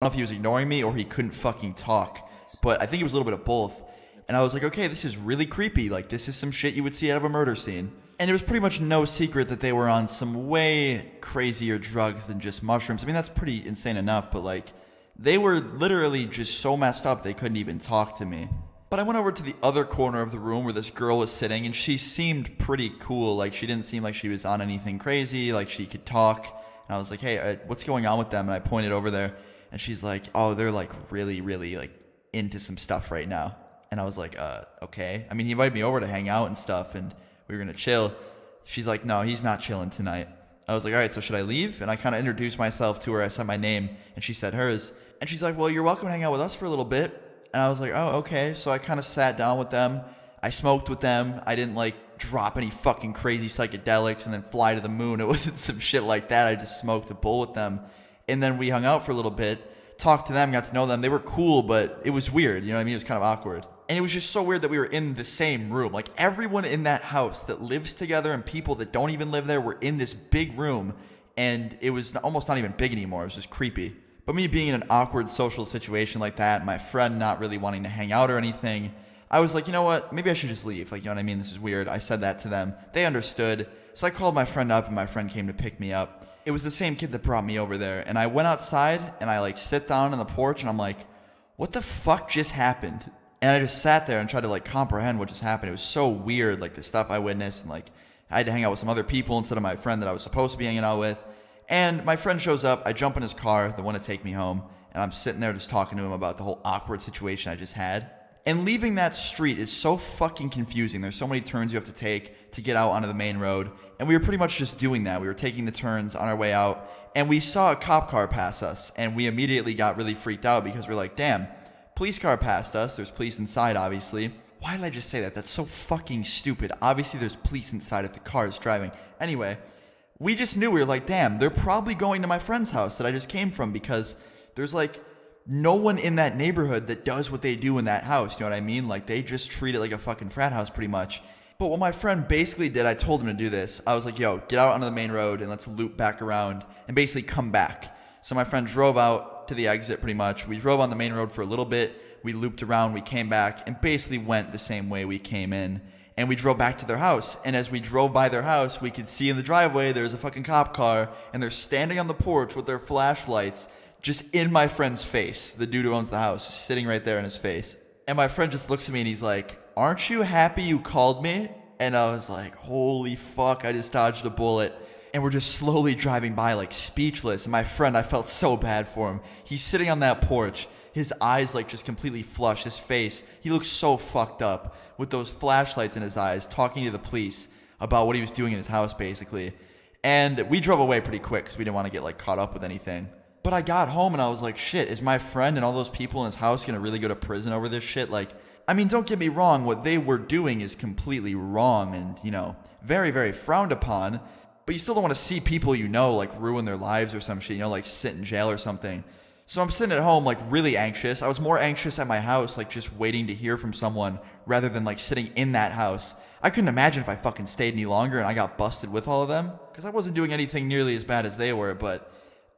know if he was ignoring me or he couldn't fucking talk, but I think it was a little bit of both. And I was like, okay, this is really creepy. Like, this is some shit you would see out of a murder scene. And it was pretty much no secret that they were on some way crazier drugs than just mushrooms. I mean, that's pretty insane enough, but like, they were literally just so messed up they couldn't even talk to me. But I went over to the other corner of the room where this girl was sitting, and she seemed pretty cool. Like, she didn't seem like she was on anything crazy, like she could talk. And I was like, hey, what's going on with them? And I pointed over there, and she's like, oh, they're like really, really like into some stuff right now. And I was like, okay. I mean, he invited me over to hang out and stuff, and we were going to chill. She's like, no, he's not chilling tonight. I was like, all right, so should I leave? And I kind of introduced myself to her. I said my name, and she said hers. And she's like, well, you're welcome to hang out with us for a little bit. And I was like, oh, okay. So I kind of sat down with them. I smoked with them. I didn't like drop any fucking crazy psychedelics and then fly to the moon. It wasn't some shit like that. I just smoked a bowl with them. And then we hung out for a little bit, talked to them, got to know them. They were cool, but it was weird. You know what I mean? It was kind of awkward. And it was just so weird that we were in the same room. Like, everyone in that house that lives together and people that don't even live there were in this big room. And it was almost not even big anymore. It was just creepy. But me being in an awkward social situation like that, my friend not really wanting to hang out or anything, I was like, you know what? Maybe I should just leave. Like, you know what I mean? This is weird. I said that to them. They understood. So I called my friend up, and my friend came to pick me up. It was the same kid that brought me over there. And I went outside, and I like sit down on the porch, and I'm like, what the fuck just happened? And I just sat there and tried to like comprehend what just happened. It was so weird, like the stuff I witnessed, and like I had to hang out with some other people instead of my friend that I was supposed to be hanging out with. And my friend shows up, I jump in his car, the one to take me home, and I'm sitting there just talking to him about the whole awkward situation I just had. And leaving that street is so fucking confusing. There's so many turns you have to take to get out onto the main road. And we were pretty much just doing that. We were taking the turns on our way out, and we saw a cop car pass us, and we immediately got really freaked out because we're like, damn, police car passed us. There's police inside, obviously. Why did I just say that? That's so fucking stupid. Obviously, there's police inside if the car is driving. Anyway, we just knew. We were like, damn, they're probably going to my friend's house that I just came from because there's like no one in that neighborhood that does what they do in that house. You know what I mean? Like, they just treat it like a fucking frat house pretty much. But what my friend basically did, I told him to do this. I was like, yo, get out onto the main road and let's loop back around and basically come back. So my friend drove out to the exit pretty much. We drove on the main road for a little bit. We looped around, we came back, and basically went the same way we came in. And we drove back to their house. And as we drove by their house, we could see in the driveway there's a fucking cop car, and they're standing on the porch with their flashlights just in my friend's face. The dude who owns the house, just sitting right there in his face. And my friend just looks at me and he's like, aren't you happy you called me? And I was like, holy fuck, I just dodged a bullet. And we're just slowly driving by like speechless. And my friend, I felt so bad for him. He's sitting on that porch. His eyes like just completely flush. His face, he looks so fucked up with those flashlights in his eyes, talking to the police about what he was doing in his house basically. And we drove away pretty quick because we didn't want to get like caught up with anything. But I got home and I was like, shit, is my friend and all those people in his house going to really go to prison over this shit? Like, I mean, don't get me wrong. What they were doing is completely wrong and, you know, very, very frowned upon. But you still don't want to see people you know, like, ruin their lives or some shit, you know, like sit in jail or something. So I'm sitting at home, like, really anxious. I was more anxious at my house, like, just waiting to hear from someone rather than, like, sitting in that house. I couldn't imagine if I fucking stayed any longer and I got busted with all of them. Because I wasn't doing anything nearly as bad as they were, but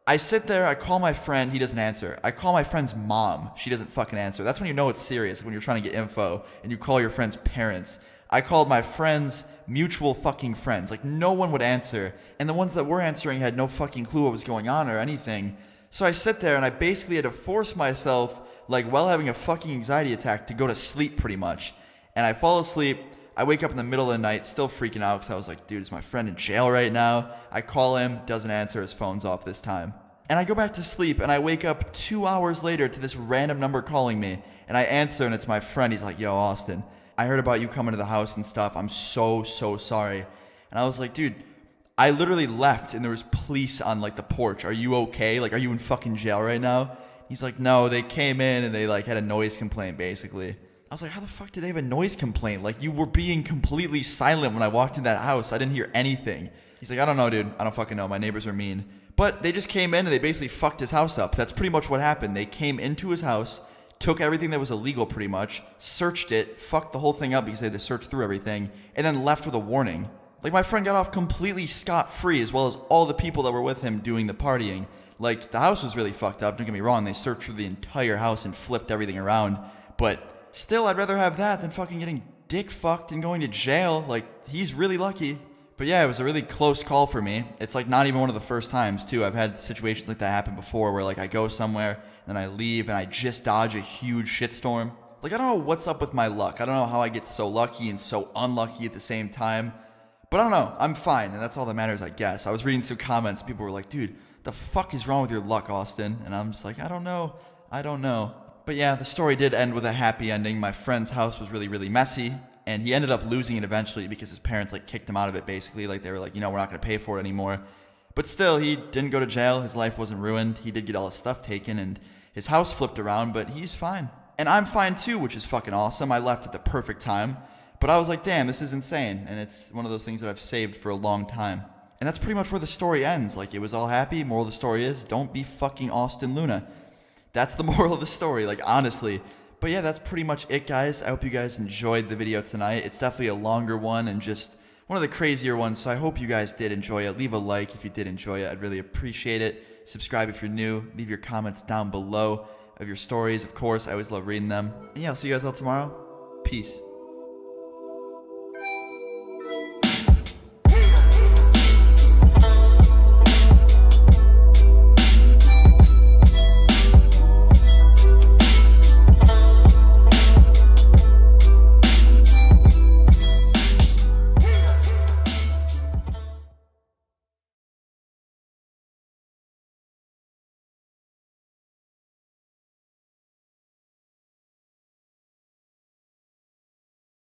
I sit there, I call my friend, he doesn't answer. I call my friend's mom, she doesn't fucking answer. That's when you know it's serious, when you're trying to get info, and you call your friend's parents. I called my friend's mutual fucking friends. Like, no one would answer. And the ones that were answering had no fucking clue what was going on or anything. So I sit there and I basically had to force myself, like while having a fucking anxiety attack, to go to sleep pretty much. And I fall asleep. I wake up in the middle of the night, still freaking out because I was like, dude, is my friend in jail right now? I call him, doesn't answer, his phone's off this time. And I go back to sleep and I wake up 2 hours later to this random number calling me. And I answer and it's my friend. He's like, yo, Austin, I heard about you coming to the house and stuff. I'm so sorry. And I was like, dude, I literally left and there was police on like the porch. Are you okay? Like, are you in fucking jail right now? He's like, no, they came in and they like had a noise complaint basically. I was like, how the fuck did they have a noise complaint? Like, you were being completely silent when I walked in that house. I didn't hear anything. He's like, I don't know, dude. I don't fucking know. My neighbors are mean. But they just came in and they basically fucked his house up. That's pretty much what happened. They came into his house, took everything that was illegal pretty much, searched it, fucked the whole thing up because they had to search through everything, and then left with a warning. Like, my friend got off completely scot-free, as well as all the people that were with him doing the partying. Like, the house was really fucked up, don't get me wrong. They searched through the entire house and flipped everything around. But still, I'd rather have that than fucking getting dick fucked and going to jail. Like, he's really lucky. But yeah, it was a really close call for me. It's like not even one of the first times, too. I've had situations like that happen before where, like, I go somewhere, then I leave, and I just dodge a huge shitstorm. Like, I don't know what's up with my luck. I don't know how I get so lucky and so unlucky at the same time. But I don't know. I'm fine, and that's all that matters, I guess. I was reading some comments, and people were like, dude, the fuck is wrong with your luck, Austin? And I'm just like, I don't know. But yeah, the story did end with a happy ending. My friend's house was really, really messy, and he ended up losing it eventually because his parents, like, kicked him out of it, basically. Like, they were like, you know, we're not going to pay for it anymore. But still, he didn't go to jail. His life wasn't ruined. He did get all his stuff taken, and his house flipped around, but he's fine. And I'm fine too, which is fucking awesome. I left at the perfect time. But I was like, damn, this is insane. And it's one of those things that I've saved for a long time. And that's pretty much where the story ends. Like, it was all happy. Moral of the story is, don't be fucking Austin Luna. That's the moral of the story, like, honestly. But yeah, that's pretty much it, guys. I hope you guys enjoyed the video tonight. It's definitely a longer one and just one of the crazier ones. So I hope you guys did enjoy it. Leave a like if you did enjoy it. I'd really appreciate it. Subscribe if you're new. Leave your comments down below of your stories, of course. I always love reading them. And yeah, I'll see you guys all tomorrow. Peace.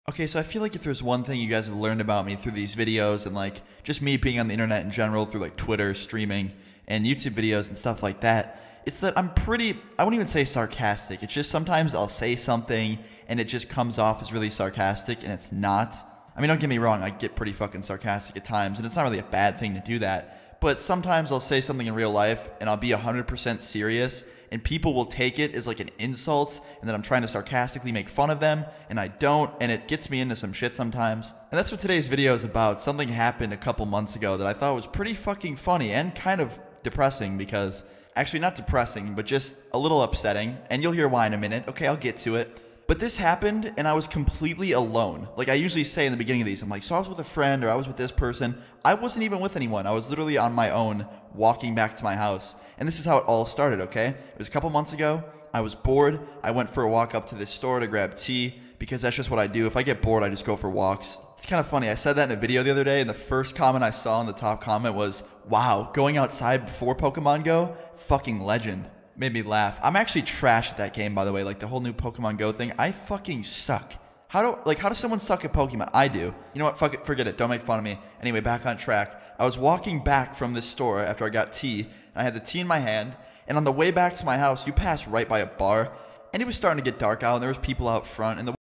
Okay, so I feel like if there's one thing you guys have learned about me through these videos and like just me being on the internet in general through like Twitter, streaming, and YouTube videos and stuff like that, it's that I'm pretty, I wouldn't even say sarcastic. It's just sometimes I'll say something and it just comes off as really sarcastic and it's not. I mean, don't get me wrong, I get pretty fucking sarcastic at times and it's not really a bad thing to do that. But sometimes I'll say something in real life and I'll be 100% serious and people will take it as like an insult and that I'm trying to sarcastically make fun of them, and I don't, and it gets me into some shit sometimes. And that's what today's video is about. Something happened a couple months ago that I thought was pretty fucking funny and kind of depressing because, actually not depressing, but just a little upsetting, and you'll hear why in a minute. Okay, I'll get to it. But this happened and I was completely alone. Like I usually say in the beginning of these, I'm like, so I was with a friend or I was with this person. I wasn't even with anyone. I was literally on my own walking back to my house. And this is how it all started, okay? It was a couple months ago. I was bored. I went for a walk up to this store to grab tea because that's just what I do. If I get bored, I just go for walks. It's kind of funny. I said that in a video the other day and the first comment I saw in the top comment was, wow, going outside before Pokemon Go? Fucking legend. Made me laugh. I'm actually trash at that game, by the way. Like the whole new Pokemon Go thing. I fucking suck. How does someone suck at Pokemon? I do. You know what? Fuck it. Forget it. Don't make fun of me. Anyway, back on track. I was walking back from this store after I got tea. And I had the tea in my hand. And on the way back to my house, you pass right by a bar. And it was starting to get dark out. And there was people out front. And the